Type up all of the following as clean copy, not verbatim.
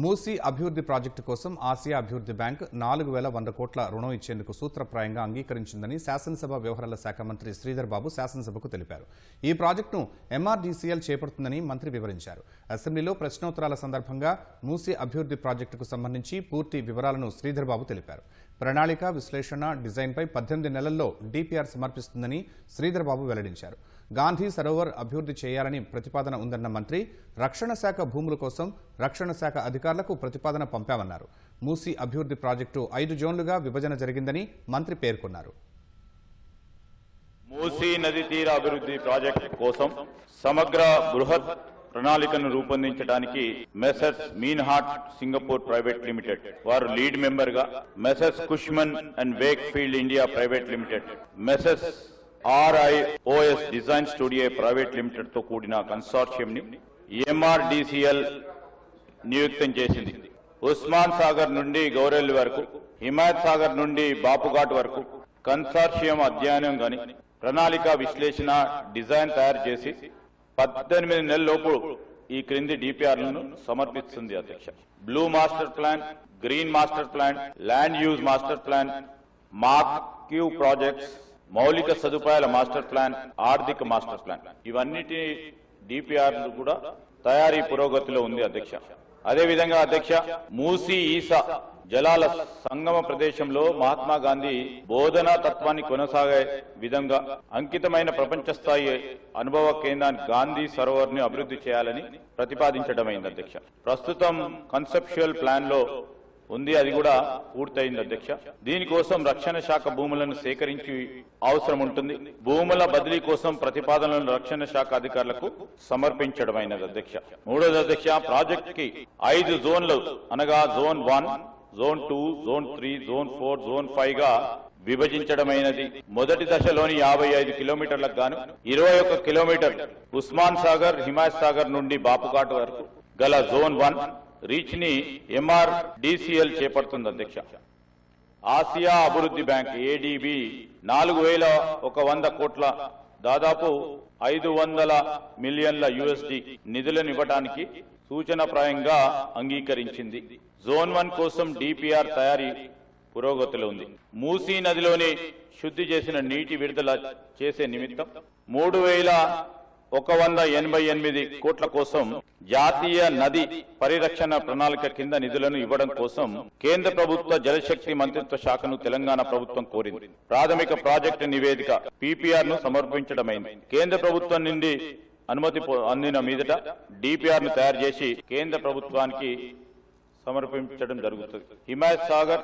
మూసీ అభివృద్ధి ప్రాజెక్టు కోసం ఆసియా అభివృద్ధి బ్యాంక్ 4100 కోట్ల రుణం ఇచ్చేందుకు సూత్రప్రాయంగా అంగీకరించిందని శాసనసభ వ్యవహారాల శాఖ మంత్రి శ్రీధర్ బాబు శాసనసభకు తెలిపారు. ఈ ప్రాజెక్టును ఎంఆర్డీసీఎల్ చేపడుతుందని మంత్రి వివరించారు. అసెంబ్లీలో ప్రశ్నోత్తరాల సందర్భంగా మూసీ అభివృద్ధి ప్రాజెక్టుకు సంబంధించి పూర్తి వివరాలను శ్రీధర్ బాబు తెలిపారు. ప్రణాళిక, విశ్లేషణ, డిజైన్పై 18 నెలల్లో డీపీఆర్ సమర్పిస్తుందని శ్రీధర్ బాబు వెల్లడించారు. గాంధీ సరోవర్ అభివృద్ధి చేయాలని ప్రతిపాదన ఉందన్న మంత్రి రక్షణ శాఖ భూముల కోసం రక్షణ శాఖ అధికారులకు ప్రతిపాదన పంపామన్నారు. మూసీ అభివృద్ధి ప్రాజెక్టు 5 జోన్లుగా విభజన జరిగిందని మంత్రి పేర్కొన్నారు. మూసీ నది తీర అభివృద్ధి ప్రాజెక్టు కోసం సమగ్ర బృహత్ ప్రణాళికను రూపొందించడానికి messrs Meinhardt Singapore private limited వారు లీడ్ మెంబర్ గా, messrs Cushman and Wakefield India private limited, messrs RIOS design studio private limited తో కూడిన కన్సార్షియం ని MRDCL నియుక్తం చేసింది. ఉస్మాన్ సాగర్ నుండి గౌరెల్లి వరకు, హిమాయత్ సాగర్ నుండి బాపుఘాట్ వరకు కన్సార్షియం అధ్యయనం గాని ప్రణాళిక, విశ్లేషణ, డిజైన్ తయారు చేసి 18 నెలల్లోపు ఈ క్రింది డిపిఆర్లను సమర్పిస్తుంది. అధ్యక్ష, blue master plan, green master plan, land use master plan, marquee projects, మౌలిక సదుపాయాల మాస్టర్ ప్లాన్, ఆర్థిక మాస్టర్ ప్లాన్, ఇవన్నిటి డిపిఆర్లు కూడా తయారీ పురోగతిలో ఉంది. అధ్యక్ష, అదేవిధంగా అధ్యక్ష, మూసీ ఈసా జలాల సంగమ ప్రదేశంలో మహాత్మా గాంధీ బోధనా తత్వాన్ని కొనసాగే విధంగా అంకితమైన ప్రపంచ స్థాయి అనుభవ కేంద్రాన్ని గాంధీ సరోవర్ ని అభివృద్ధి చేయాలని ప్రతిపాదించడమైంది. అధ్యక్ష, ప్రస్తుతం కన్సెప్చువల్ ప్లాన్ లో ఉంది, అది కూడా పూర్తయింది. అధ్యక్ష, దీనికోసం రక్షణ శాఖ భూములను సేకరించి అవసరం ఉంటుంది. భూముల బదిలీ కోసం ప్రతిపాదనలను రక్షణ శాఖ అధికారులకు సమర్పించడమైనది. అధ్యక్ష, మూడోది అధ్యక్ష, ప్రాజెక్ట్ కి 5 జోన్లు అనగా zone 1, zone 2, zone 3, zone 4, zone 5 గా విభజించడమైనది. మొదటి దశలోని 55 కిలోమీటర్లకు గాను 21 కిలోమీటర్ ఉస్మాన్ సాగర్, హిమాయత్ సాగర్ నుండి బాపుఘాట్ వరకు గల జోన్ 1 రీచ్ ని MRDCL చేపడుతుంది. అధ్యక్ష, ఆసియా అభివృద్ధి బ్యాంక్ ADB 4100 కోట్ల దాదాపు 500 మిలియన్ల USD నిధులను ఇవ్వడానికి సూచనప్రాయంగా అంగీకరించింది. జోన్ 1 కోసం DPR తయారీ పురోగతిలో ఉంది. మూసీ నదిలోని శుద్ధి చేసిన నీటి విడుదల చేసే నిమిత్తం 3188 కోట్ల కోసం జాతీయ నది పరిరక్షణ ప్రణాళిక కింద నిధులను ఇవ్వడం కోసం కేంద్ర ప్రభుత్వ జలశక్తి మంత్రిత్వ శాఖను తెలంగాణ ప్రభుత్వం కోరింది. ప్రాథమిక ప్రాజెక్టు నివేదిక PPR ను సమర్పించడమైంది. కేంద్ర ప్రభుత్వం నుండి అనుమతి అందిన మీదట DPR ను తయారు చేసి కేంద్ర ప్రభుత్వానికి సమర్పించడం జరుగుతుంది. హిమాయత్ సాగర్,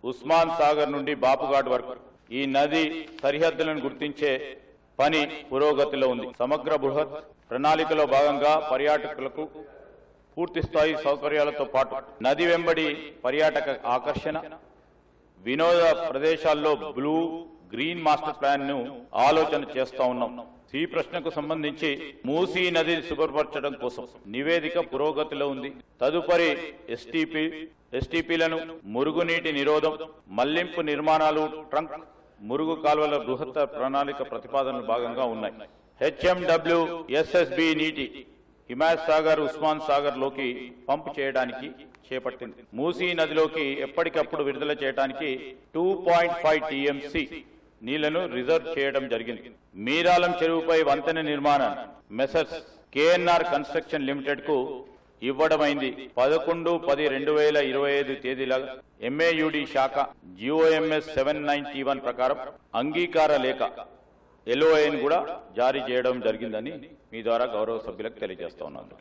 ఉస్మాన్ సాగర్ నుండి బాపుఘాట్ వరకు ఈ నది సరిహద్దులను గుర్తించే పని పురోగతిలో ఉంది. సమగ్ర బృహత్ ప్రణాళికలో భాగంగా పర్యాటకులకు పూర్తి స్థాయి సౌకర్యాలతో పాటు నది వెంబడి పర్యాటక ఆకర్షణ, వినోద ప్రదేశాల్లో బ్లూ, గ్రీన్ మాస్టర్ ప్లాన్ ను ఆలోచన చేస్తా ఉన్నాం. ఈ ప్రశ్నకు సంబంధించి మూసీ నదిని శుభ్రపరచడం కోసం నివేదిక పురోగతిలో ఉంది. తదుపరి STPలను, మురుగునీటి నిరోధం, మళ్లింపు నిర్మాణాలు, ట్రంక్ మురుగు కాలువల బృహత్ ప్రణాళిక ప్రతిపాదనలు భాగంగా ఉన్నాయి. HMW SSB నీటి హిమాయత్ సాగర్, ఉస్మాన్ సాగర్ లోకి పంపు చేయడానికి చేపట్టింది. మూసీ నదిలోకి ఎప్పటికప్పుడు విడుదల చేయడానికి 2.5 TMC నీళ్లను రిజర్వ్ చేయడం జరిగింది. మీరాలం చెరువుపై వంతెన నిర్మాణాన్ని మెసర్స్ KNR కన్స్ట్రక్షన్ లిమిటెడ్ కు ఇవ్వడమైంది. 11/10/2025 తేదీల MAUD శాఖ GOMS 791 ప్రకారం అంగీకార లేఖ LOA ను కూడా జారీ చేయడం జరిగిందని మీ ద్వారా గౌరవ సభ్యులకు తెలియజేస్తా ఉన్నాను.